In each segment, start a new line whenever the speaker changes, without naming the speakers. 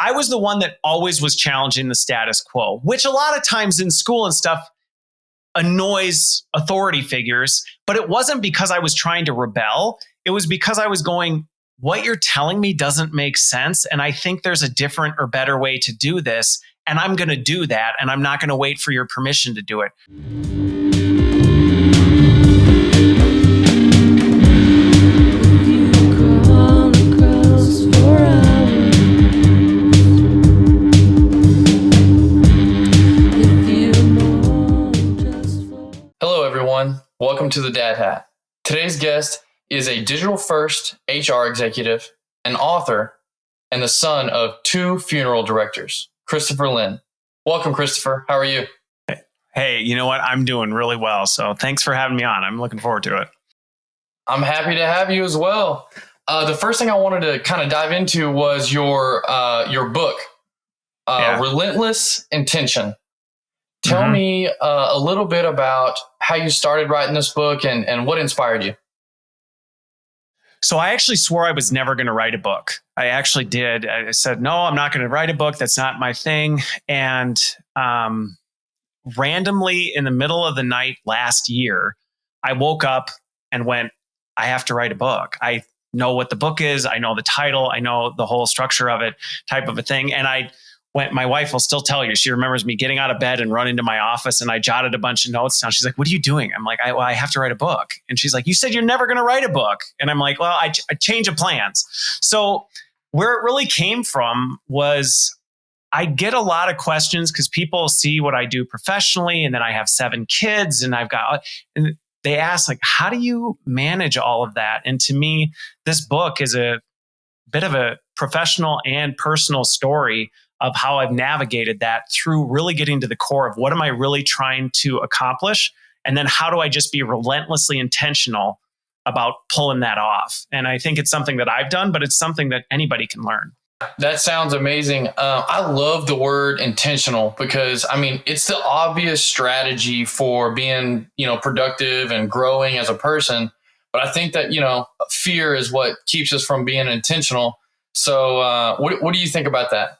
I was the one that always was challenging the status quo, which a lot of times in school and stuff annoys authority figures. But it wasn't because I was trying to rebel. It was because I was going, what you're telling me doesn't make sense. And I think there's a different or better way to do this. And I'm going to do that. And I'm not going to wait for your permission to do it.
Hello, everyone. Welcome to the Dad Hat. Today's guest is a digital-first HR executive, an author, and the son of 2 funeral directors, Christopher Lynn. Welcome, Christopher. How are you?
Hey, you know what? I'm doing really well. So thanks for having me on. I'm looking forward to it.
I'm happy to have you as well. The first thing I wanted to kind of dive into was your book, Relentless Intention. Tell me a little bit about how you started writing this book and what inspired you.
So I actually swore I was never going to write a book. I actually did. I said, no, I'm not going to write a book. That's not my thing. And randomly in the middle of the night last year, I woke up and went, I have to write a book. I know what the book is. I know the title. I know the whole structure of it, type of a thing. And I went, my wife will still tell you, she remembers me getting out of bed and running to my office, and I jotted a bunch of notes down. She's like, what are you doing? I'm like, I have to write a book. And she's like, you said you're never going to write a book. And I'm like, well, I change of plans. So where it really came from was I get a lot of questions because people see what I do professionally. And then I have 7 kids and and they ask, like, how do you manage all of that? And to me, this book is a bit of a professional and personal story of how I've navigated that through really getting to the core of what am I really trying to accomplish? And then how do I just be relentlessly intentional about pulling that off? And I think it's something that I've done, but it's something that anybody can learn.
That sounds amazing. I love the word intentional because, I mean, it's the obvious strategy for being, productive and growing as a person. But I think that, fear is what keeps us from being intentional. So what do you think about that?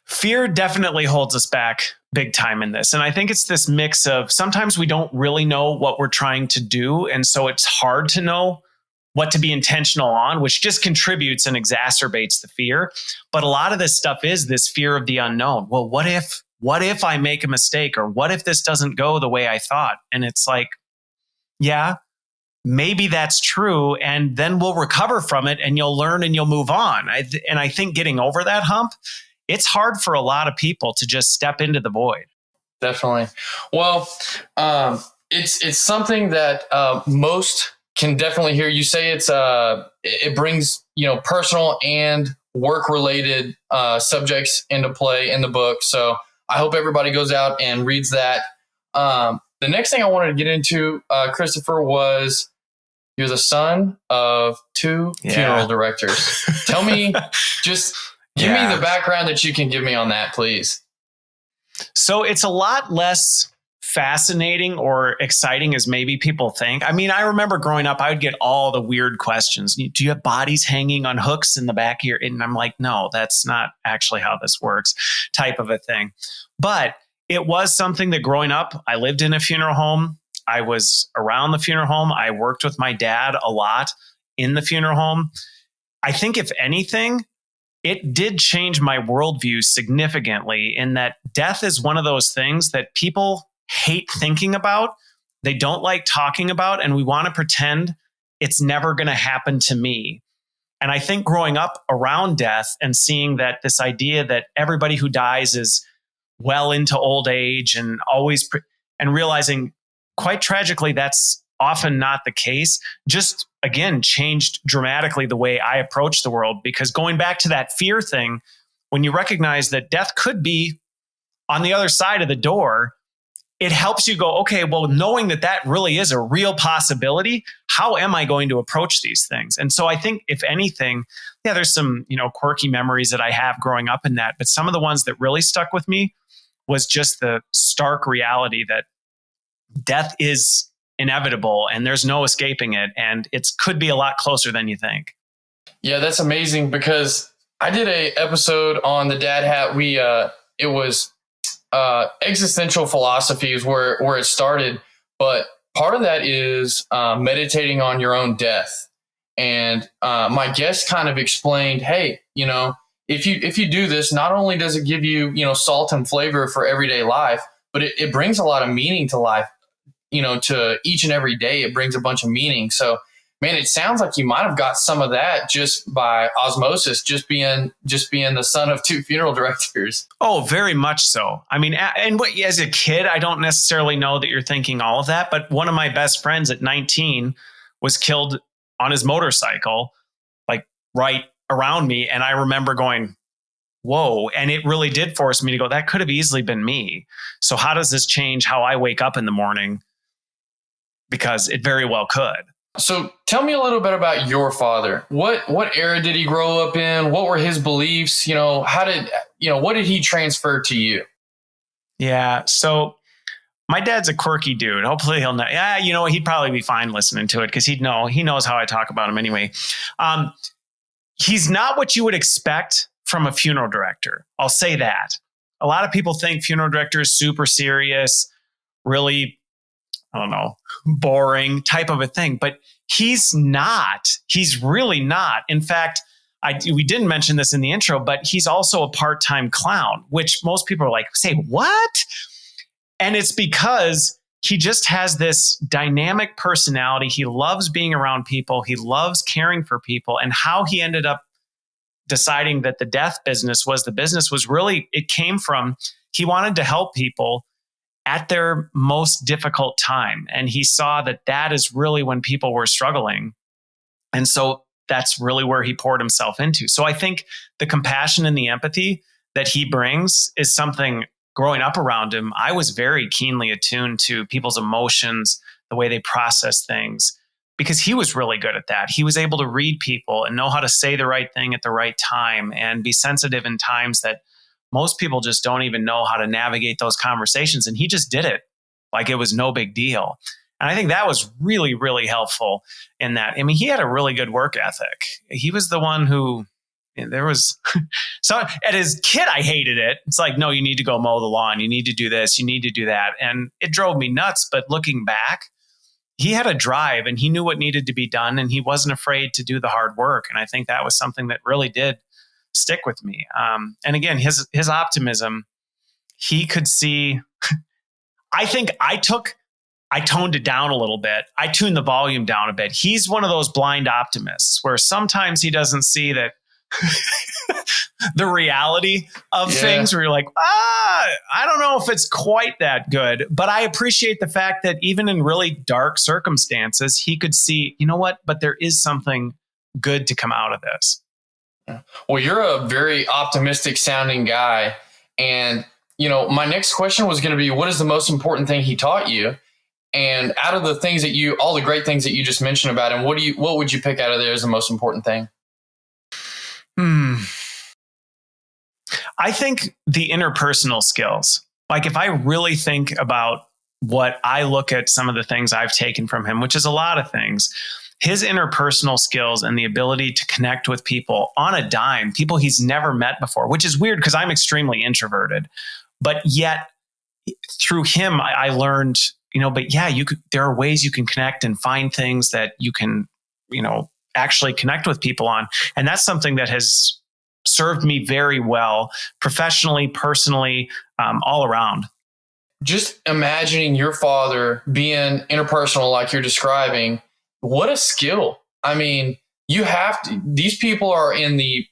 Fear definitely holds us back big time in this. And I think it's this mix of sometimes we don't really know what we're trying to do. And so it's hard to know what to be intentional on, which just contributes and exacerbates the fear. But a lot of this stuff is this fear of the unknown. Well, what if I make a mistake, or what if this doesn't go the way I thought? And it's like, yeah, maybe that's true. And then we'll recover from it and you'll learn and you'll move on. And I think getting over that hump, it's hard for a lot of people to just step into the void.
Definitely. Well, it's something that most can definitely hear. You say it brings personal and work related subjects into play in the book. So I hope everybody goes out and reads that. The next thing I wanted to get into, Christopher, was you're the son of 2 funeral directors. Tell me, just give me the background that you can give me on that, please.
So it's a lot less fascinating or exciting as maybe people think. I mean, I remember growing up, I would get all the weird questions. Do you have bodies hanging on hooks in the back of your... And I'm like, no, that's not actually how this works, type of a thing. But it was something that growing up, I lived in a funeral home. I was around the funeral home. I worked with my dad a lot in the funeral home. I think if anything, it did change my worldview significantly in that death is one of those things that people hate thinking about. They don't like talking about, and we want to pretend it's never going to happen to me. And I think growing up around death and seeing that this idea that everybody who dies is well into old age and always, and realizing quite tragically, that's often not the case, just again, changed dramatically the way I approach the world. Because going back to that fear thing, when you recognize that death could be on the other side of the door, it helps you go, okay, well, knowing that that really is a real possibility, how am I going to approach these things? And so I think if anything, there's some, quirky memories that I have growing up in that, but some of the ones that really stuck with me was just the stark reality that death is inevitable and there's no escaping it. And it could be a lot closer than you think.
Yeah, that's amazing because I did a episode on the Dad Hat. It was existential philosophy is where it started, but part of that is meditating on your own death. And my guest kind of explained, hey, if you do this, not only does it give you salt and flavor for everyday life, but it brings a lot of meaning to life. To each and every day, it brings a bunch of meaning. So, man, it sounds like you might have got some of that just by osmosis, just being the son of two funeral directors.
Oh, very much so. I mean, and as a kid, I don't necessarily know that you're thinking all of that, but one of my best friends at 19 was killed on his motorcycle, like right around me. And I remember going, whoa. And it really did force me to go, that could have easily been me. So how does this change how I wake up in the morning? Because it very well could.
So tell me a little bit about your father. What era did he grow up in? What were his beliefs? What did he transfer to you?
Yeah. So my dad's a quirky dude. Hopefully he'll know. Yeah. He'd probably be fine listening to it because he knows how I talk about him anyway. He's not what you would expect from a funeral director. I'll say that. A lot of people think funeral director is super serious, really, I don't know, boring type of a thing, but he's not. He's really not. In fact, we didn't mention this in the intro, but he's also a part-time clown, which most people are like, say, what? And it's because he just has this dynamic personality. He loves being around people. He loves caring for people. And how he ended up deciding that the death business was really, it came from, he wanted to help people at their most difficult time. And he saw that is really when people were struggling. And so that's really where he poured himself into. So I think the compassion and the empathy that he brings is something. Growing up around him, I was very keenly attuned to people's emotions, the way they process things, because he was really good at that. He was able to read people and know how to say the right thing at the right time and be sensitive in times that most people just don't even know how to navigate those conversations. And he just did it like it was no big deal. And I think that was really, really helpful in that. I mean, he had a really good work ethic. He was the one who, there was so at his kid, I hated it. It's like, no, you need to go mow the lawn. You need to do this. You need to do that. And it drove me nuts. But looking back, he had a drive and he knew what needed to be done. And he wasn't afraid to do the hard work. And I think that was something that really did stick with me. And again, his optimism, he could see, I think I toned it down a little bit. I tuned the volume down a bit. He's one of those blind optimists where sometimes he doesn't see that the reality of things where you're like, I don't know if it's quite that good, but I appreciate the fact that even in really dark circumstances, he could see, you know what, but there is something good to come out of this.
Well, you're a very optimistic sounding guy. And, my next question was going to be, what is the most important thing he taught you? And out of the things that all the great things that you just mentioned about him, what would you pick out of there as the most important thing?
I think the interpersonal skills, like if I really think about what I look at some of the things I've taken from him, which is a lot of things, his interpersonal skills and the ability to connect with people on a dime, people he's never met before, which is weird because I'm extremely introverted, but yet through him, I learned, but yeah, there are ways you can connect and find things that you can, actually connect with people on. And that's something that has served me very well, professionally, personally, all around.
Just imagining your father being interpersonal like you're describing, what a skill. I mean, these people are in the,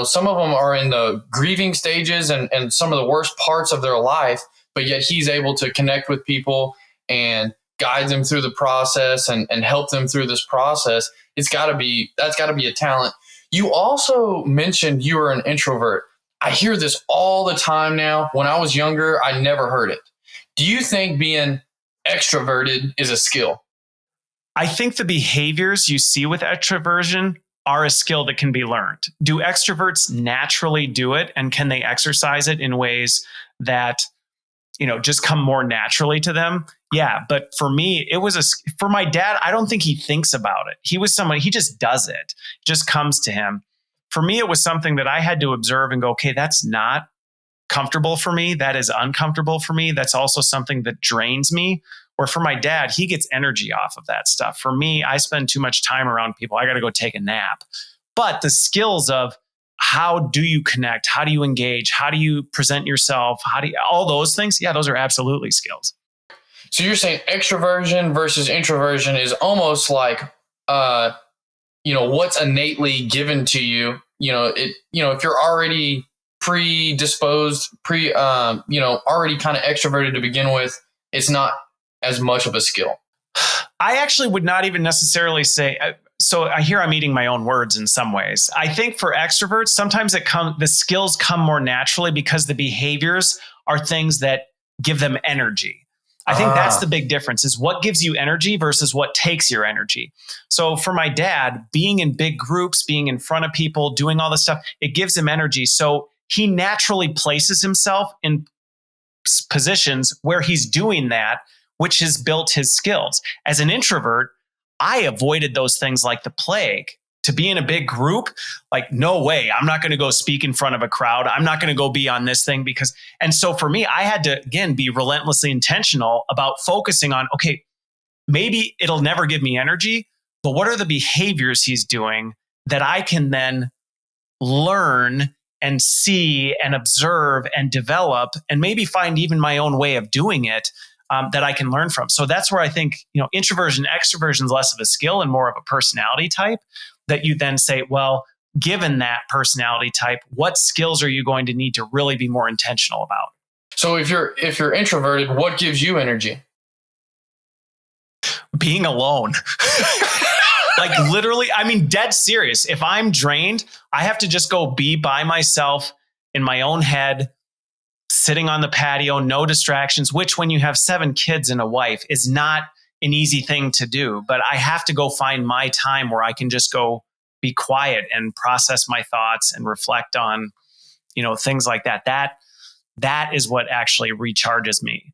some of them are in the grieving stages and some of the worst parts of their life, but yet he's able to connect with people and guide them through the process and help them through this process. That's got to be a talent. You also mentioned you were an introvert. I hear this all the time now. When I was younger, I never heard it. Do you think being extroverted is a skill?
I think the behaviors you see with extroversion are a skill that can be learned. Do extroverts naturally do it? And can they exercise it in ways that, just come more naturally to them? Yeah. But for me, for my dad, I don't think he thinks about it. He was someone, he just does it. It just comes to him. for me, it was something that I had to observe and go, okay, that's not comfortable for me. That is uncomfortable for me. That's also something that drains me. Where for my dad, he gets energy off of that stuff. For me, I spend too much time around people. I got to go take a nap. But the skills of how do you connect? How do you engage? How do you present yourself? All those things? Yeah, those are absolutely skills.
So you're saying extroversion versus introversion is almost like, what's innately given to you. If you're already predisposed, already kind of extroverted to begin with, it's not as much of a skill.
I actually would not even necessarily say. So I hear I'm eating my own words in some ways. I think for extroverts, sometimes the skills come more naturally because the behaviors are things that give them energy. I think that's the big difference, is what gives you energy versus what takes your energy. So for my dad, being in big groups, being in front of people, doing all this stuff, it gives him energy. So he naturally places himself in positions where he's doing that, which has built his skills. As an introvert, I avoided those things like the plague. To be in a big group, like, no way, I'm not going to go speak in front of a crowd. I'm not going to go be on this thing and so for me, I had to, again, be relentlessly intentional about focusing on, okay, maybe it'll never give me energy, but what are the behaviors he's doing that I can then learn and see and observe and develop and maybe find even my own way of doing it that I can learn from. So that's where I think, introversion, extroversion is less of a skill and more of a personality type that you then say, well, given that personality type, what skills are you going to need to really be more intentional about?
So if you're introverted, what gives you energy?
Being alone. Like literally, I mean, dead serious. If I'm drained, I have to just go be by myself in my own head, sitting on the patio, no distractions, which when you have 7 kids and a wife is not an easy thing to do. But I have to go find my time where I can just go be quiet and process my thoughts and reflect on, things like that. That is what actually recharges me.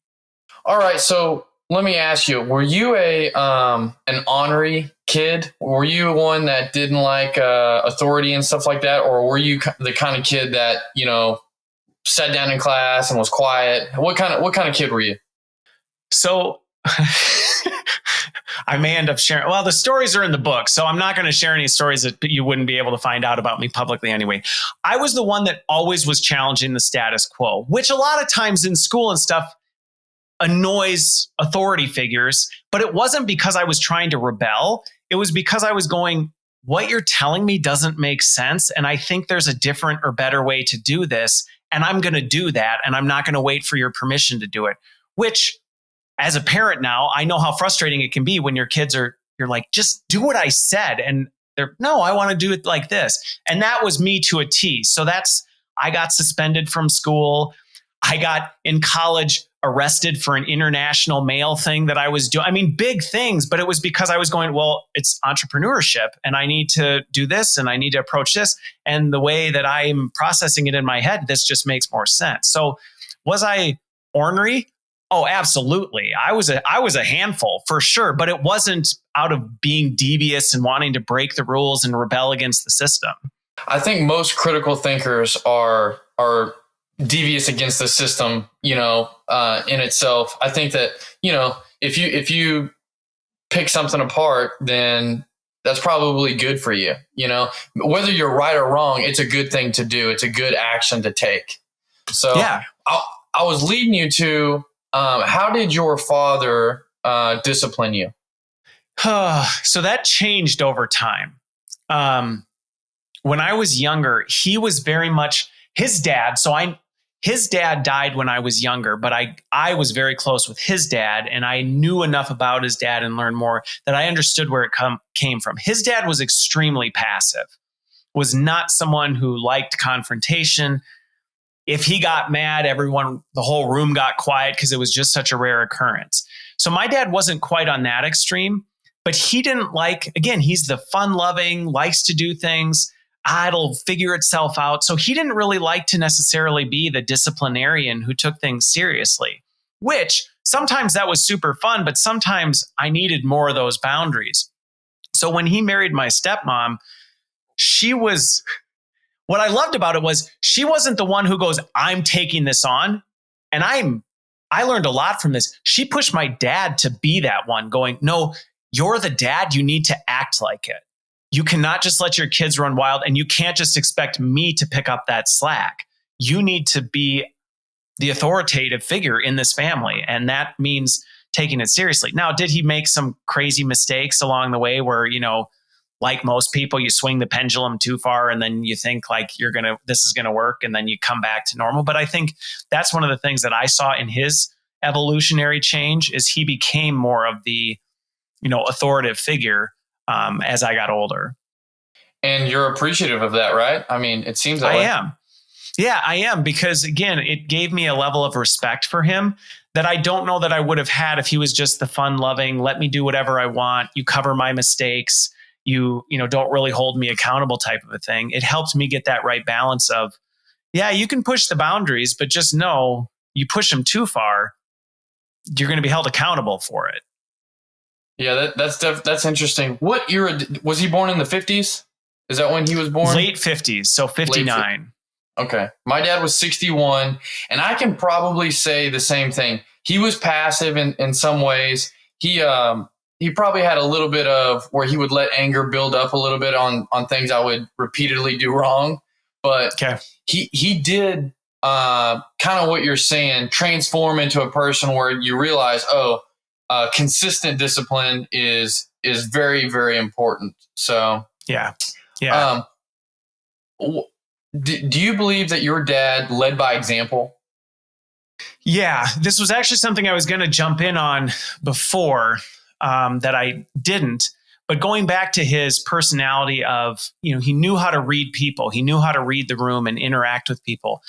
All right. So let me ask you, were you an ornery kid? Were you one that didn't like authority and stuff like that? Or were you the kind of kid that, sat down in class and was quiet? What kind of kid were you?
So I may end up sharing. Well, the stories are in the book, so I'm not going to share any stories that you wouldn't be able to find out about me publicly anyway. I was the one that always was challenging the status quo, which a lot of times in school and stuff annoys authority figures, but it wasn't because I was trying to rebel. It was because I was going, what you're telling me doesn't make sense. And I think there's a different or better way to do this. And I'm going to do that. And I'm not going to wait for your permission to do it, which as a parent now, I know how frustrating it can be when your kids you're like, just do what I said. And they're, no, I want to do it like this. And that was me to a T. So I got suspended from school. I got in college arrested for an international mail thing that I was doing. I mean, big things, but it was because I was going, well, it's entrepreneurship and I need to do this and I need to approach this. And the way that I'm processing it in my head, this just makes more sense. So was I ornery? Oh, absolutely. I was a handful for sure, but it wasn't out of being devious and wanting to break the rules and rebel against the system.
I think most critical thinkers are devious against the system, in itself. I think that, if you pick something apart, then that's probably good for you. Whether you're right or wrong, it's a good thing to do. It's a good action to take. So yeah. I was leading you to, how did your father discipline you?
So that changed over time. When I was younger, he was very much his dad. His dad died when I was younger, but I was very close with his dad, and I knew enough about his dad and learned more that I understood where it came from. His dad was extremely passive, was not someone who liked confrontation. If he got mad, the whole room got quiet because it was just such a rare occurrence. So my dad wasn't quite on that extreme, but he didn't again, he's the fun-loving, likes to do things. It'll figure itself out. So he didn't really like to necessarily be the disciplinarian who took things seriously, which sometimes that was super fun, but sometimes I needed more of those boundaries. So when he married my stepmom, she was what I loved about it was she wasn't the one who goes, I'm taking this on. And I learned a lot from this. She pushed my dad to be that one going, no, you're the dad. You need to act like it. You cannot just let your kids run wild, and you can't just expect me to pick up that slack. You need to be the authoritative figure in this family. And that means taking it seriously. Now, did he make some crazy mistakes along the way where, like most people, you swing the pendulum too far and then you think like this is going to work and then you come back to normal. But I think that's one of the things that I saw in his evolutionary change is he became more of the, authoritative figure as I got older.
And you're appreciative of that, right? I mean, it seems that way.
I am. Yeah, I am, because again, it gave me a level of respect for him that I don't know that I would have had if he was just the fun loving, let me do whatever I want. You cover my mistakes. You don't really hold me accountable type of a thing. It helped me get that right balance of, yeah, you can push the boundaries, but just know you push them too far, you're going to be held accountable for it.
Yeah, that's interesting. What era was he born in the 50s? Is that when he was born?
Late 50s, so 59.
Okay. My dad was 61, and I can probably say the same thing. He was passive in some ways. He probably had a little bit of where he would let anger build up a little bit on things I would repeatedly do wrong. But he did kind of what you're saying, transform into a person where you realize, consistent discipline is very, very important. So
yeah.
Do you believe that your dad led by example?
Yeah, this was actually something I was going to jump in on before that I didn't. But going back to his personality of, he knew how to read people. He knew how to read the room and interact with people.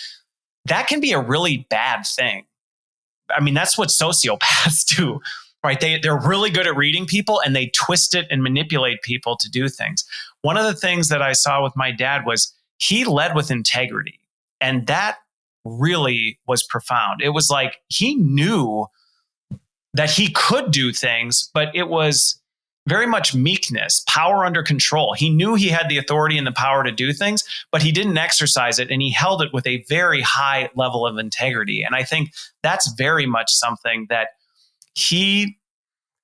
That can be a really bad thing. I mean, that's what sociopaths do, right? They're really good at reading people and they twist it and manipulate people to do things. One of the things that I saw with my dad was he led with integrity. And that really was profound. It was like he knew that he could do things, but it was very much meekness, power under control. He knew he had the authority and the power to do things, but he didn't exercise it, and he held it with a very high level of integrity. And I think that's very much something that he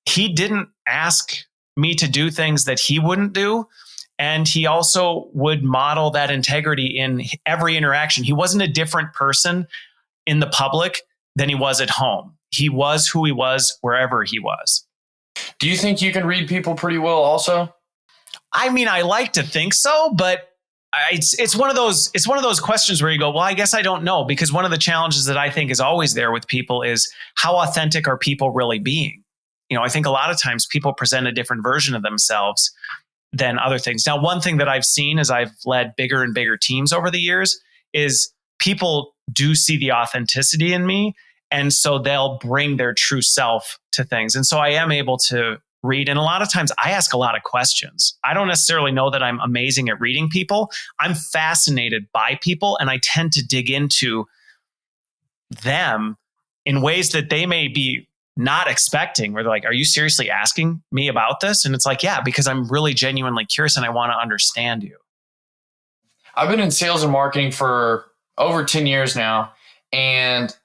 didn't ask me to do things that he wouldn't do. And he also would model that integrity in every interaction. He wasn't a different person in the public than he was at home. He was who he was wherever he was.
Do you think you can read people pretty well also?
I mean, I like to think so, but it's one of those questions where you go, well, I guess I don't know, because one of the challenges that I think is always there with people is how authentic are people really being? I think a lot of times people present a different version of themselves than other things. Now, one thing that I've seen as I've led bigger and bigger teams over the years is people do see the authenticity in me. And so they'll bring their true self to things. And so I am able to read. And a lot of times I ask a lot of questions. I don't necessarily know that I'm amazing at reading people. I'm fascinated by people, and I tend to dig into them in ways that they may be not expecting, where they're like, are you seriously asking me about this? And it's like, yeah, because I'm really genuinely curious and I want to understand you.
I've been in sales and marketing for over 10 years now. And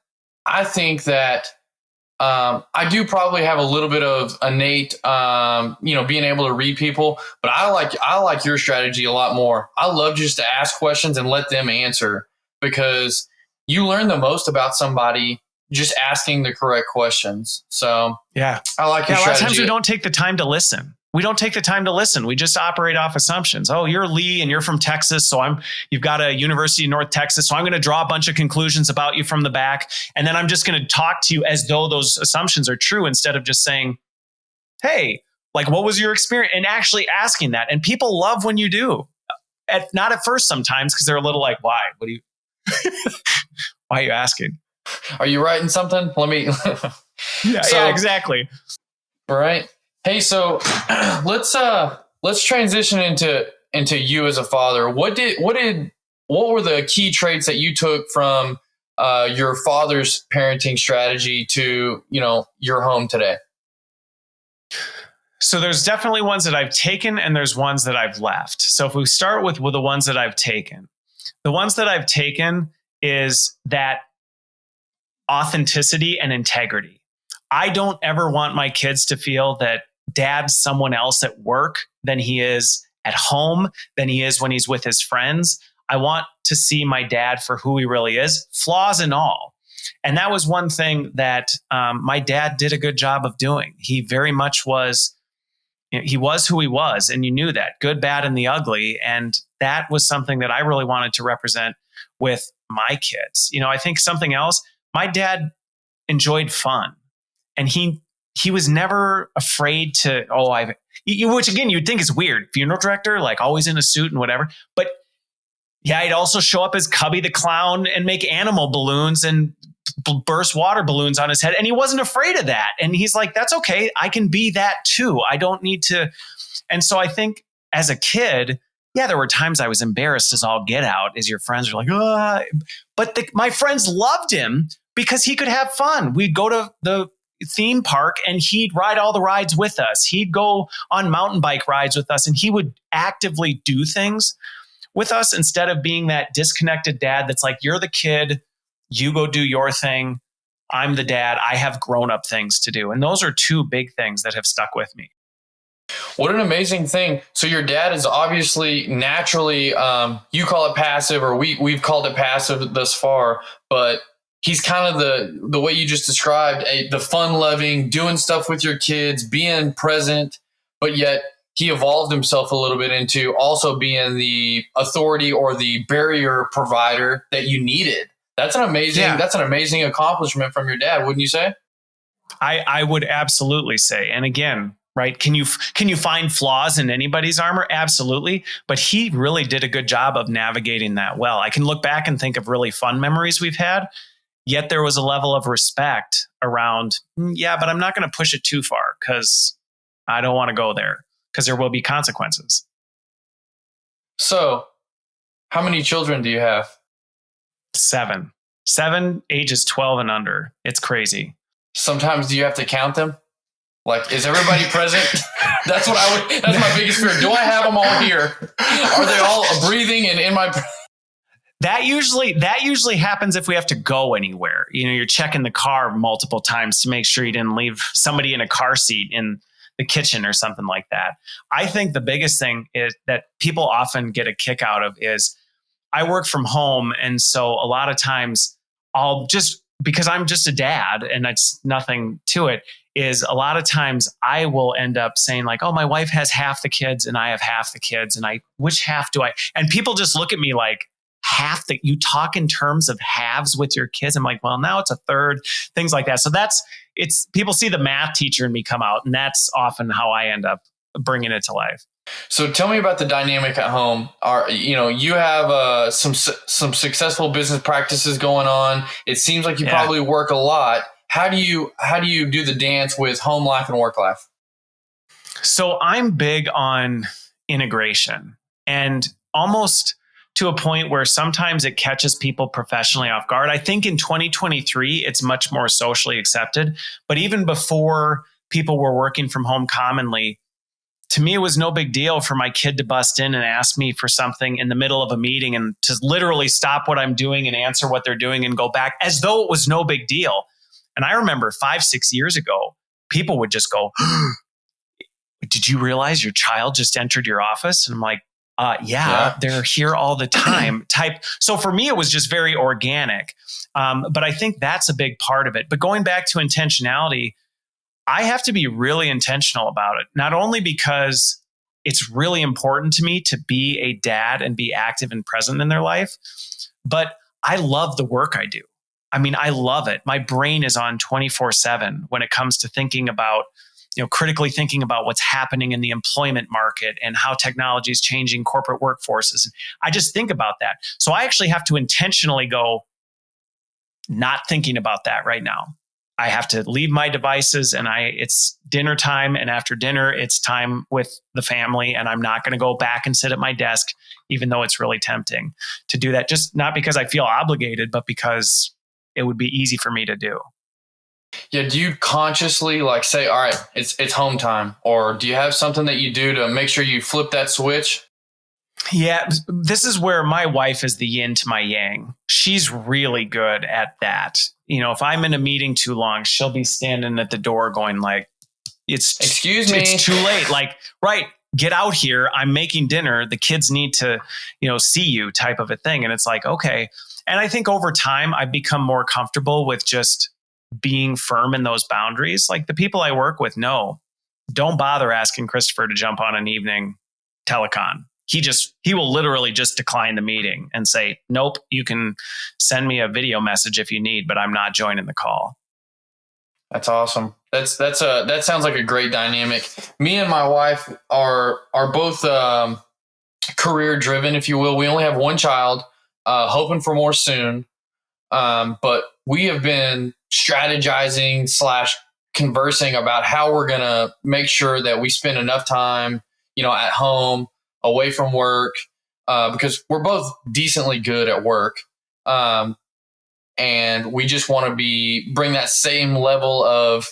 I think that I do probably have a little bit of innate, being able to read people, but I like your strategy a lot more. I love just to ask questions and let them answer, because you learn the most about somebody just asking the correct questions. So
yeah,
I like your strategy.
A lot of times we don't take the time to listen. We just operate off assumptions. Oh, you're Lee and you're from Texas. So you've got a university in North Texas. So I'm going to draw a bunch of conclusions about you from the back. And then I'm just going to talk to you as though those assumptions are true, instead of just saying, hey, like, what was your experience? And actually asking that. And people love when you do. Not at first sometimes, because they're a little like, why? Why are you asking?
Are you writing something? Let me.
Yeah, exactly.
All right. Hey, so let's transition into you as a father. What were the key traits that you took from your father's parenting strategy to, your home today?
So there's definitely ones that I've taken and there's ones that I've left. So if we start with the ones that I've taken, The ones that I've taken is that authenticity and integrity. I don't ever want my kids to feel that dad's someone else at work than he is at home, than he is when he's with his friends. I want to see my dad for who he really is, flaws and all. And that was one thing that my dad did a good job of doing. He very much was, he was who he was, and you knew that, good, bad, and the ugly. And that was something that I really wanted to represent with my kids. I think something else, my dad enjoyed fun, and he was never afraid to, which again, you'd think is weird. Funeral director, like always in a suit and whatever. But yeah, he'd also show up as Cubby the Clown and make animal balloons and burst water balloons on his head. And he wasn't afraid of that. And he's like, that's okay. I can be that too. I don't need to. And so I think as a kid, yeah, there were times I was embarrassed as all get out, as your friends were like, but my friends loved him because he could have fun. We'd go to the theme park and he'd ride all the rides with us. He'd go on mountain bike rides with us, and he would actively do things with us instead of being that disconnected dad that's like, you're the kid, you go do your thing. I'm the dad. I have grown-up things to do. And those are two big things that have stuck with me.
What an amazing thing. So your dad is obviously naturally, you call it passive, or we've called it passive thus far, but he's kind of the way you just described, the fun-loving, doing stuff with your kids, being present, but yet he evolved himself a little bit into also being the authority or the barrier provider that you needed. That's an amazing accomplishment from your dad, wouldn't you say?
I would absolutely say. And again, right, can you find flaws in anybody's armor? Absolutely. But he really did a good job of navigating that well. I can look back and think of really fun memories we've had, yet there was a level of respect around, but I'm not going to push it too far because I don't want to go there, because there will be consequences.
So, how many children do you have?
7, ages 12 and under. It's crazy.
Sometimes do you have to count them? Like, is everybody present? That's my biggest fear. Do I have them all here? Are they all breathing and in my...
That usually happens if we have to go anywhere. You're checking the car multiple times to make sure you didn't leave somebody in a car seat in the kitchen or something like that. I think the biggest thing is that people often get a kick out of is I work from home. And so a lot of times because I'm just a dad and it's nothing to it, is a lot of times I will end up saying like, oh, my wife has half the kids and I have half the kids. And which half do I? And people just look at me like, you talk in terms of halves with your kids. I'm like, well, now it's a third, things like that. So people see the math teacher in me come out, and that's often how I end up bringing it to life.
So tell me about the dynamic at home. You have some successful business practices going on. It seems like you probably work a lot. How do you do the dance with home life and work life?
So I'm big on integration, and almost to a point where sometimes it catches people professionally off guard. I think in 2023, it's much more socially accepted. But even before people were working from home commonly, to me, it was no big deal for my kid to bust in and ask me for something in the middle of a meeting and to literally stop what I'm doing and answer what they're doing and go back as though it was no big deal. And I remember 5-6 years ago, people would just go, did you realize your child just entered your office? And I'm like, yeah, they're here all the time type. So for me, it was just very organic. But I think that's a big part of it. But going back to intentionality, I have to be really intentional about it. Not only because it's really important to me to be a dad and be active and present in their life, but I love the work I do. I mean, I love it. My brain is on 24/7 when it comes to thinking about, critically thinking about what's happening in the employment market and how technology is changing corporate workforces. I just think about that. So I actually have to intentionally go, not thinking about that right now. I have to leave my devices and it's dinner time. And after dinner, it's time with the family. And I'm not going to go back and sit at my desk, even though it's really tempting to do that. Just not because I feel obligated, but because it would be easy for me to do.
Yeah. Do you consciously say, all right, it's home time? Or do you have something that you do to make sure you flip that switch?
Yeah, this is where my wife is the yin to my yang. She's really good at that. If I'm in a meeting too long, she'll be standing at the door going like,
Excuse me.
It's too late. Like, right, get out here. I'm making dinner. The kids need to, see you type of a thing. And it's like, okay. And I think over time, I've become more comfortable with just being firm in those boundaries. Like the people I work with know, don't bother asking Christopher to jump on an evening telecon. He will literally just decline the meeting and say, nope, you can send me a video message if you need, but I'm not joining the call.
That's awesome. That sounds like a great dynamic. Me and my wife are both career driven, if you will. We only have one child, hoping for more soon. But we have been strategizing / conversing about how we're going to make sure that we spend enough time, at home, away from work, because we're both decently good at work. And we just want to bring that same level of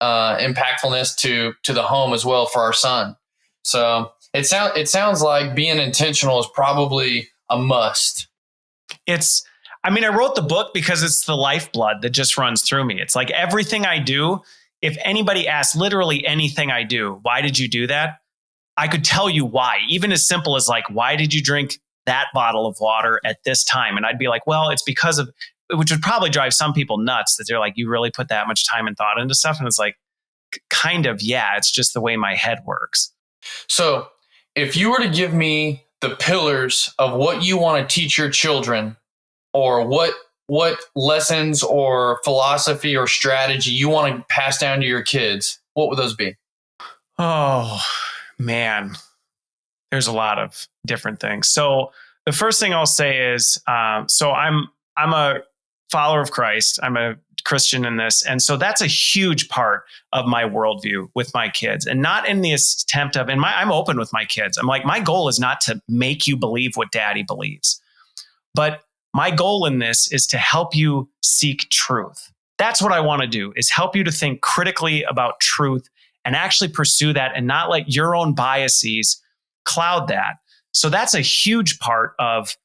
impactfulness to the home as well for our son. So it sounds like being intentional is probably a must.
I wrote the book because it's the lifeblood that just runs through me. It's like everything I do, if anybody asks literally anything I do, why did you do that? I could tell you why, even as simple as like, why did you drink that bottle of water at this time? And I'd be like, well, it's because of, which would probably drive some people nuts that they're like, you really put that much time and thought into stuff. And it's like, kind of, yeah, it's just the way my head works.
So if you were to give me the pillars of what you want to teach your children, or what lessons or philosophy or strategy you want to pass down to your kids, what would those be?
Oh, man, there's a lot of different things. So the first thing I'll say is, so I'm a follower of Christ. I'm a Christian in this. And so that's a huge part of my worldview with my kids, and not in the attempt of, I'm open with my kids. I'm like, my goal is not to make you believe what daddy believes, but my goal in this is to help you seek truth. That's what I want to do, is help you to think critically about truth and actually pursue that and not let your own biases cloud that. So that's a huge part of,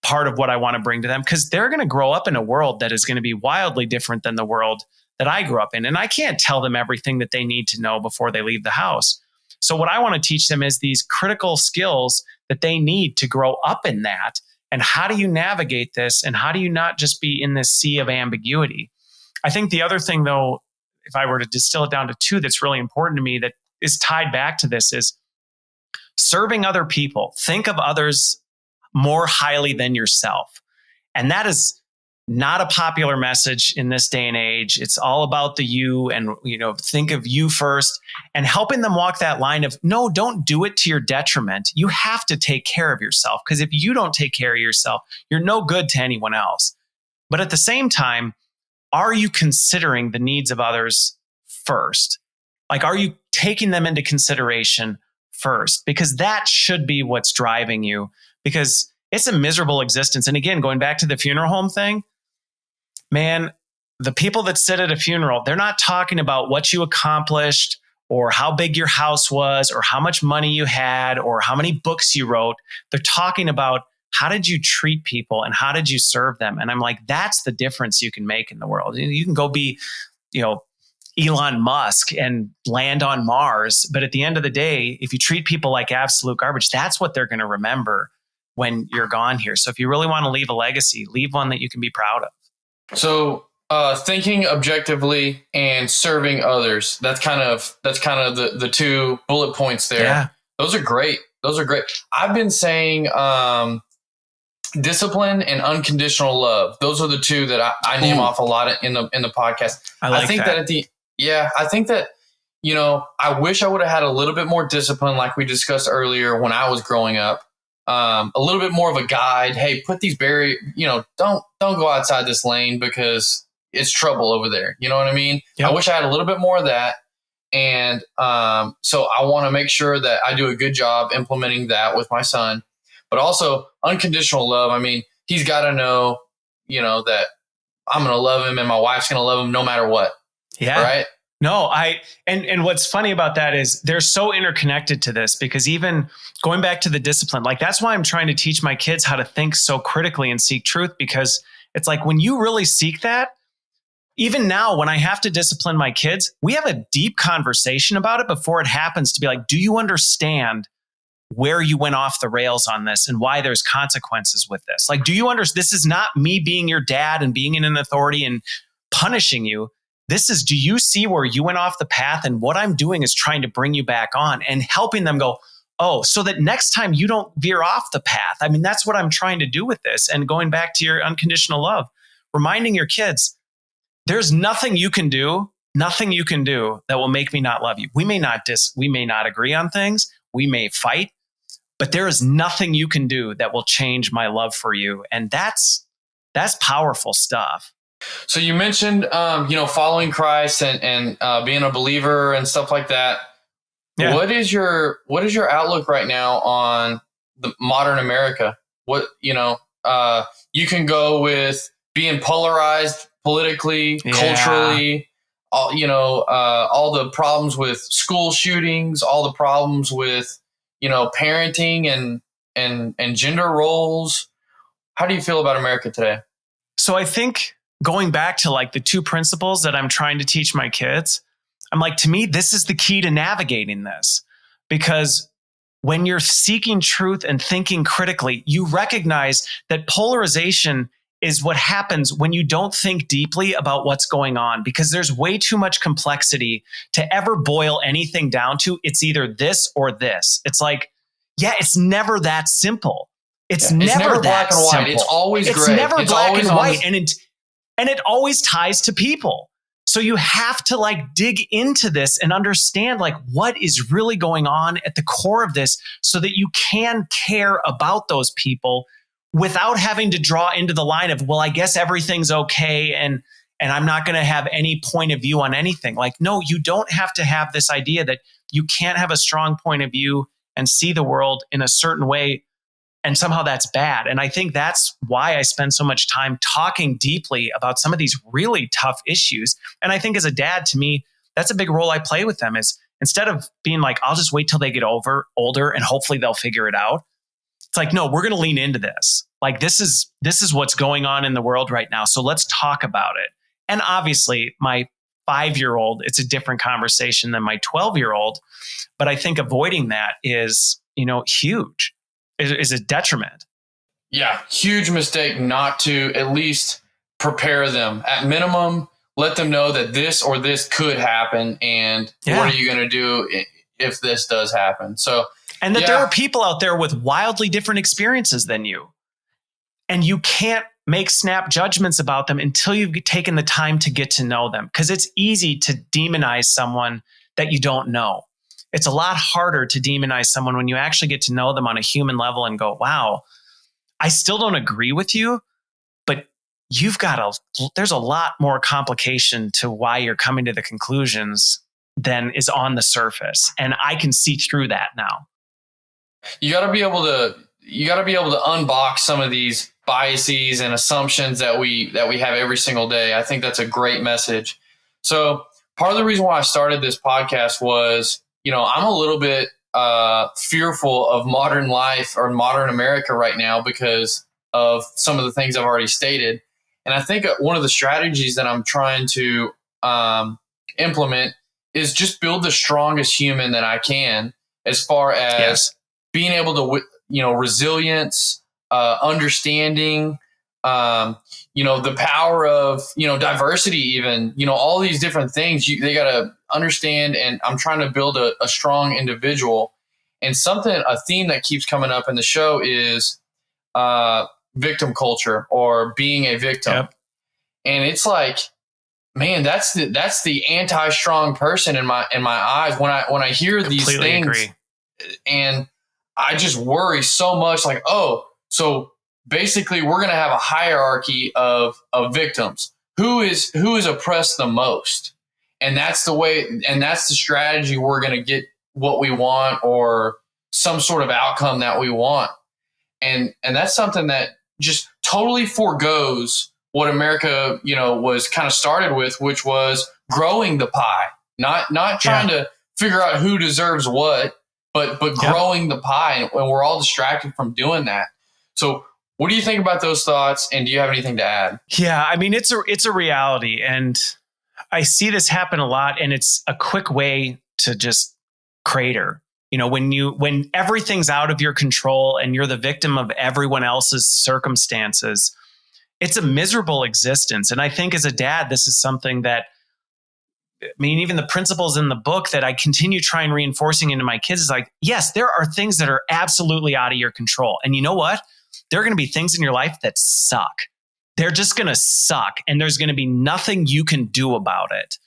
part of what I want to bring to them, because they're going to grow up in a world that is going to be wildly different than the world that I grew up in. And I can't tell them everything that they need to know before they leave the house. So what I want to teach them is these critical skills that they need to grow up in that. And how do you navigate this? And how do you not just be in this sea of ambiguity? I think the other thing, though, if I were to distill it down to two, that's really important to me that is tied back to this, is serving other people. Think of others more highly than yourself. And that is not a popular message in this day and age. It's all about the you, and, think of you first, and helping them walk that line of, no, don't do it to your detriment. You have to take care of yourself, because if you don't take care of yourself, you're no good to anyone else. But at the same time, are you considering the needs of others first? Like, are you taking them into consideration first? Because that should be what's driving you, because it's a miserable existence. And again, going back to the funeral home thing, man, the people that sit at a funeral, they're not talking about what you accomplished or how big your house was or how much money you had or how many books you wrote. They're talking about, how did you treat people and how did you serve them? And I'm like, that's the difference you can make in the world. You can go be, Elon Musk and land on Mars. But at the end of the day, if you treat people like absolute garbage, that's what they're going to remember when you're gone here. So if you really want to leave a legacy, leave one that you can be proud of. So
thinking objectively and serving others, that's kind of the two bullet points there.
Yeah.
Those are great. I've been saying discipline and unconditional love. Those are the two that I name off a lot in the podcast.
I think that.
I think that, I wish I would have had a little bit more discipline, like we discussed earlier, when I was growing up. A little bit more of a guide. Hey, put these barriers, don't go outside this lane because it's trouble over there. You know what I mean? Yep. I wish I had a little bit more of that. And so I want to make sure that I do a good job implementing that with my son, but also unconditional love. I mean, he's got to know, that I'm going to love him and my wife's going to love him no matter what.
Yeah.
Right.
No, and what's funny about that is they're so interconnected to this, because even going back to the discipline, like that's why I'm trying to teach my kids how to think so critically and seek truth, because it's like when you really seek that, even now when I have to discipline my kids, we have a deep conversation about it before it happens, to be like, do you understand where you went off the rails on this and why there's consequences with this? Like, do you understand? This is not me being your dad and being in an authority and punishing you. This is, do you see where you went off the path? And what I'm doing is trying to bring you back on and helping them go, oh, so that next time you don't veer off the path. I mean, that's what I'm trying to do with this. And going back to your unconditional love, reminding your kids, there's nothing you can do that will make me not love you. We may not agree on things. We may fight, but there is nothing you can do that will change my love for you. And that's powerful stuff.
So you mentioned, following Christ and being a believer and stuff like that. Yeah. What is your outlook right now on the modern America? What, you can go with being polarized politically, culturally, all the problems with school shootings, all the problems with, parenting and gender roles. How do you feel about America today?
So I think going back to like the two principles that I'm trying to teach my kids, I'm like, to me, this is the key to navigating this, because when you're seeking truth and thinking critically, you recognize that polarization is what happens when you don't think deeply about what's going on, because there's way too much complexity to ever boil anything down to it's either this or this. It's like, it's never that simple. It's never
black and white.
Simple.
It's always gray.
It's never black and white. And it always ties to people. So you have to like dig into this and understand like what is really going on at the core of this, so that you can care about those people without having to draw into the line of, well, I guess everything's okay and I'm not going to have any point of view on anything. Like, no, you don't have to have this idea that you can't have a strong point of view and see the world in a certain way, and somehow that's bad. And I think that's why I spend so much time talking deeply about some of these really tough issues. And I think as a dad, to me, that's a big role I play with them, is instead of being like, I'll just wait till they get older and hopefully they'll figure it out. It's like, no, we're going to lean into this. Like, this is what's going on in the world right now. So let's talk about it. And obviously my 5-year-old, it's a different conversation than my 12-year-old. But I think avoiding that is, huge. Is a detriment.
Yeah, huge mistake not to at least prepare them. At minimum, let them know that this or this could happen, and what are you going to do if this does happen? So,
and that there are people out there with wildly different experiences than you, and you can't make snap judgments about them until you've taken the time to get to know them, because it's easy to demonize someone that you don't know. It's a lot harder to demonize someone when you actually get to know them on a human level and go, wow, I still don't agree with you, but there's a lot more complication to why you're coming to the conclusions than is on the surface. And I can see through that now.
You got to be able to unbox some of these biases and assumptions that we have every single day. I think that's a great message. So part of the reason why I started this podcast was, I'm a little bit fearful of modern life or modern America right now because of some of the things I've already stated. And I think one of the strategies that I'm trying to implement is just build the strongest human that I can, as far as being able to, resilience, understanding, the power of, diversity, even, all these different things they got to understand. And I'm trying to build a strong individual. And a theme that keeps coming up in the show is victim culture, or being a victim. Yep. And it's like, man, that's the anti-strong person in my eyes when I hear these things. Agree. And I just worry so much, like, oh, so basically we're going to have a hierarchy of victims. Who is oppressed the most? And that's the strategy we're going to get what we want, or some sort of outcome that we want. And that's something that just totally forgoes what America, was kind of started with, which was growing the pie. not trying to figure out who deserves what, but growing the pie, and we're all distracted from doing that. So what do you think about those thoughts? And do you have anything to add?
Yeah, I mean, it's a reality, and I see this happen a lot, and it's a quick way to just crater. When everything's out of your control and you're the victim of everyone else's circumstances, it's a miserable existence. And I think as a dad, this is something that, I mean, even the principles in the book that I continue trying reinforcing into my kids is like, yes, there are things that are absolutely out of your control. And you know what? There are going to be things in your life that suck. They're just going to suck. And there's going to be nothing you can do about it.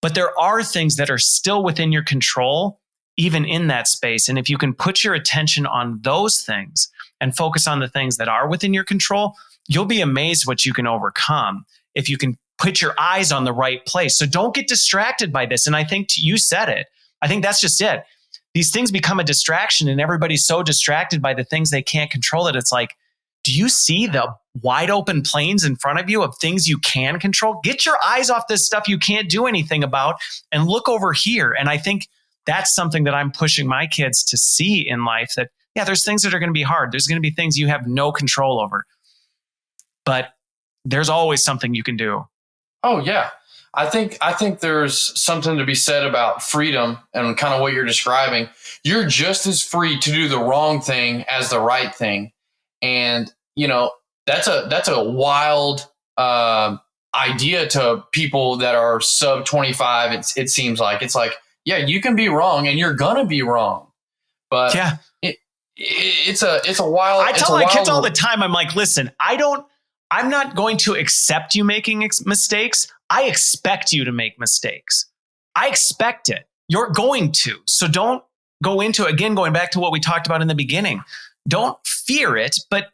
But there are things that are still within your control, even in that space. And if you can put your attention on those things and focus on the things that are within your control, you'll be amazed what you can overcome if you can put your eyes on the right place. So don't get distracted by this. And I think you said it. I think that's just it. These things become a distraction, and everybody's so distracted by the things they can't control that it's like, do you see the wide open plains in front of you of things you can control? Get your eyes off this stuff you can't do anything about and look over here. And I think that's something that I'm pushing my kids to see in life, that, yeah, there's things that are going to be hard. There's going to be things you have no control over, but there's always something you can do.
Oh, yeah. I think there's something to be said about freedom and kind of what you're describing. You're just as free to do the wrong thing as the right thing. And, that's a wild idea to people that are sub 25. It seems like it's like, yeah, you can be wrong and you're going to be wrong. But
yeah,
it's a wild.
I tell my kids all the time, I'm like, listen, I'm not going to accept you making mistakes. I expect you to make mistakes. I expect it. You're going to. So don't go into, again, going back to what we talked about in the beginning, don't fear it, but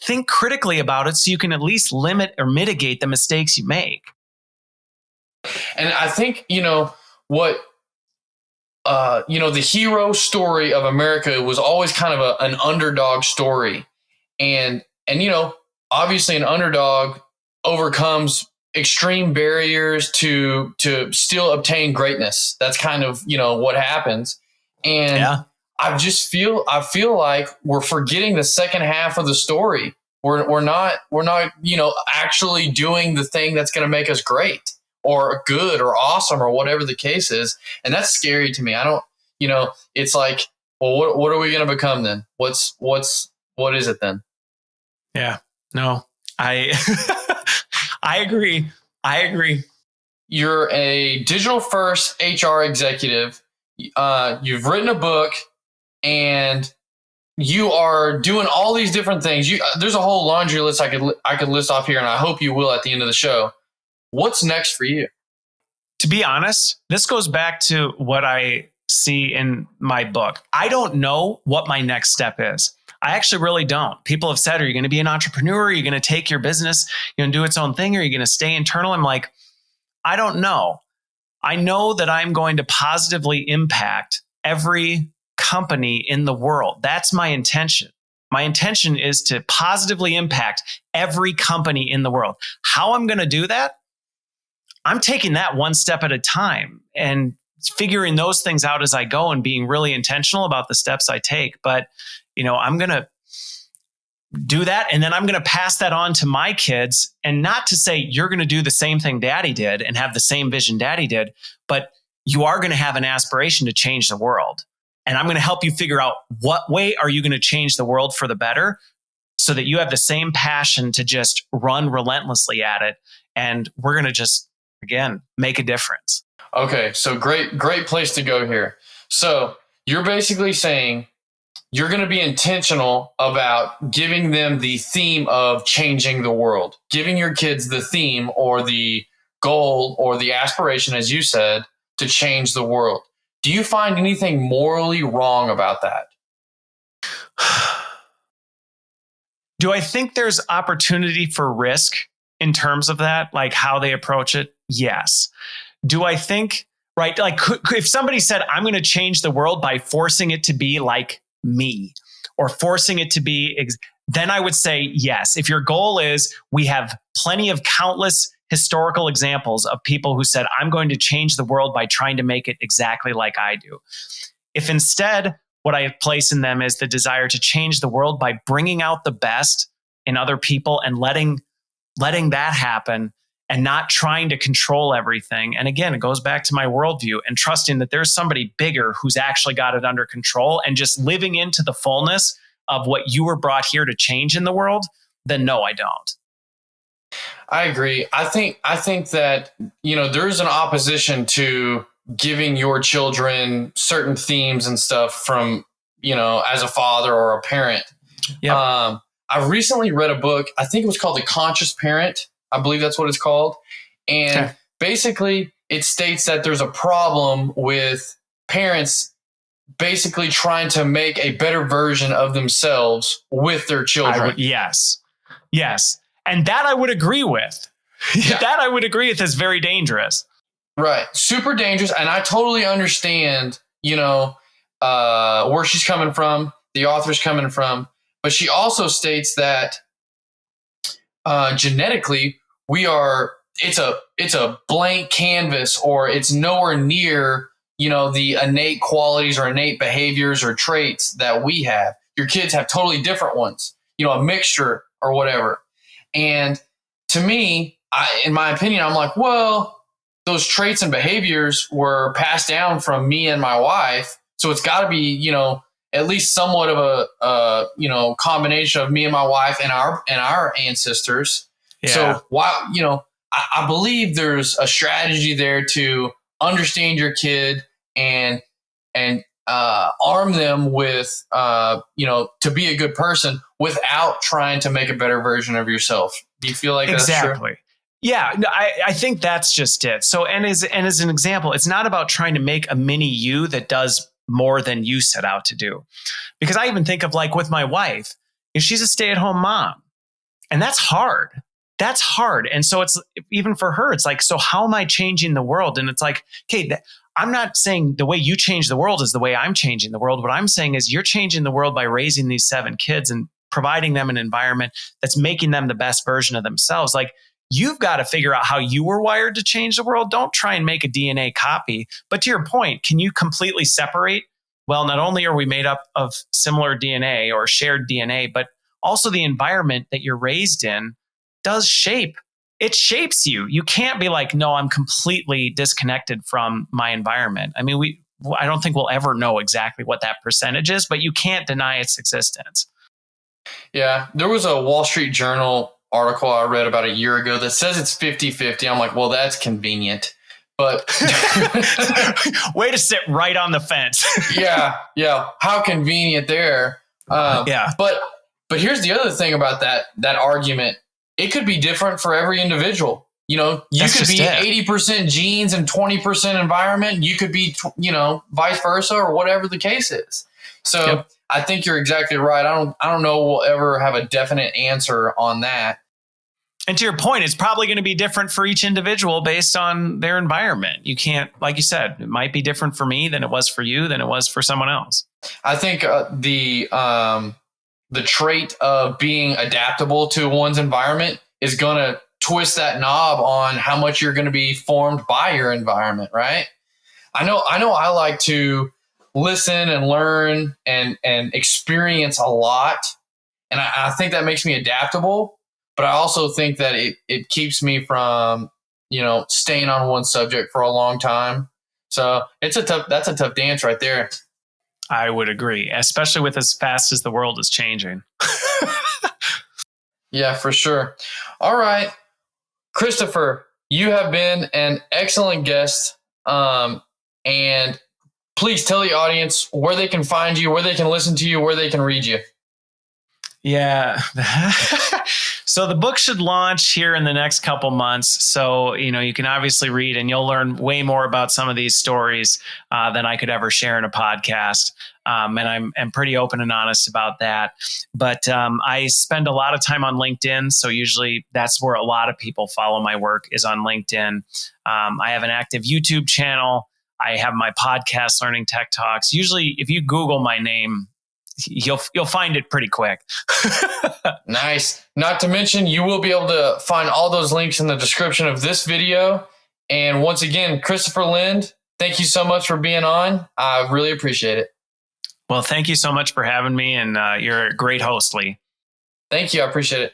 think critically about it so you can at least limit or mitigate the mistakes you make.
And I think, what, the hero story of America was always kind of an underdog story. And obviously an underdog overcomes extreme barriers to still obtain greatness. That's kind of, what happens. And
yeah.
I feel like we're forgetting the second half of the story. We're not, actually doing the thing that's going to make us great or good or awesome or whatever the case is. And that's scary to me. I don't, it's like, well, what are we going to become then? What is it then?
Yeah, no, I agree.
You're a digital first HR executive. You've written a book and you are doing all these different things. There's a whole laundry list I could list off here, and I hope you will at the end of the show. What's next for you?
To be honest, this goes back to what I see in my book. I don't know what my next step is. I actually really don't. People have said, are you going to be an entrepreneur? Are you going to take your business, do its own thing? Or are you going to stay internal? I'm like, I don't know. I know that I'm going to positively impact every company in the world. That's my intention. My intention is to positively impact every company in the world. How I'm going to do that? I'm taking that one step at a time and figuring those things out as I go and being really intentional about the steps I take. But, I'm going to do that. And then I'm going to pass that on to my kids, and not to say you're going to do the same thing daddy did and have the same vision daddy did, but you are going to have an aspiration to change the world. And I'm going to help you figure out what way are you going to change the world for the better so that you have the same passion to just run relentlessly at it. And we're going to just, again, make a difference.
Okay. So great place to go here. So you're basically saying you're going to be intentional about giving them the theme of changing the world, giving your kids the theme or the goal or the aspiration, as you said, to change the world. Do you find anything morally wrong about that?
Do I think there's opportunity for risk in terms of that, like how they approach it? Yes. Do I think, right, like if somebody said, I'm going to change the world by forcing it to be like me or forcing it to be, then I would say yes. If your goal is we have plenty of countless historical examples of people who said, I'm going to change the world by trying to make it exactly like I do. If instead what I place in them is the desire to change the world by bringing out the best in other people and letting that happen and not trying to control everything. And again, it goes back to my worldview and trusting that there's somebody bigger who's actually got it under control and just living into the fullness of what you were brought here to change in the world, then no, I don't.
I agree. I think that, there's an opposition to giving your children certain themes and stuff from, as a father or a parent. Yep. I recently read a book. I think it was called The Conscious Parent. I believe that's what it's called. And basically it states that there's a problem with parents basically trying to make a better version of themselves with their children.
Yes. And that I would agree with. Yeah. That I would agree with is very dangerous.
Right. Super dangerous. And I totally understand, where she's coming from, the author's coming from. But she also states that genetically, it's a blank canvas, or it's nowhere near, the innate qualities or innate behaviors or traits that we have. Your kids have totally different ones, a mixture or whatever. And to me, in my opinion, I'm like, well, those traits and behaviors were passed down from me and my wife. So it's got to be, at least somewhat of a combination of me and my wife and our ancestors. Yeah. So why, I believe there's a strategy there to understand your kid and arm them with, to be a good person without trying to make a better version of yourself. Do you feel like that's true?
Yeah, no, I think that's just it. So, and as an example, it's not about trying to make a mini you that does more than you set out to do. Because I even think of like with my wife, she's a stay-at-home mom, and that's hard. That's hard. And so it's even for her, it's like, so how am I changing the world? And it's like, okay, I'm not saying the way you change the world is the way I'm changing the world. What I'm saying is you're changing the world by raising these 7 kids and providing them an environment that's making them the best version of themselves. Like, you've got to figure out how you were wired to change the world. Don't try and make a DNA copy. But to your point, can you completely separate? Well, not only are we made up of similar DNA or shared DNA, but also the environment that you're raised in does shape. It shapes you. You can't be like, no, I'm completely disconnected from my environment. I mean, I don't think we'll ever know exactly what that percentage is, but you can't deny its existence.
Yeah. There was a Wall Street Journal article I read about a year ago that says it's 50-50. I'm like, well, that's convenient. But
way to sit right on the fence.
Yeah. How convenient there.
Yeah.
But here's the other thing about that argument. It could be different for every individual. You could be 80% genes and 20% environment. You could be, vice versa, or whatever the case is. So yep. I think you're exactly right. I don't know we'll ever have a definite answer on that.
And to your point, it's probably going to be different for each individual based on their environment. You can't, like you said, it might be different for me than it was for you, than it was for someone else.
I think the trait of being adaptable to one's environment is going to twist that knob on how much you're going to be formed by your environment, right? I know I like to listen and learn and experience a lot. And I think that makes me adaptable, but I also think that it keeps me from, staying on one subject for a long time. So that's a tough dance right there.
I would agree, especially with as fast as the world is changing.
Yeah, for sure. All right, Christopher, you have been an excellent guest. And please tell the audience where they can find you, where they can listen to you, where they can read you.
Yeah. So the book should launch here in the next couple months. So, you can obviously read and you'll learn way more about some of these stories than I could ever share in a podcast. And I'm pretty open and honest about that. But I spend a lot of time on LinkedIn. So usually that's where a lot of people follow my work, is on LinkedIn. I have an active YouTube channel. I have my podcast, Learning Tech Talks. Usually if you Google my name, you'll find it pretty quick.
Nice. Not to mention, you will be able to find all those links in the description of this video. And once again, Christopher Lind, thank you so much for being on. I really appreciate it.
Well, thank you so much for having me, and you're a great host, Lee.
Thank you. I appreciate it.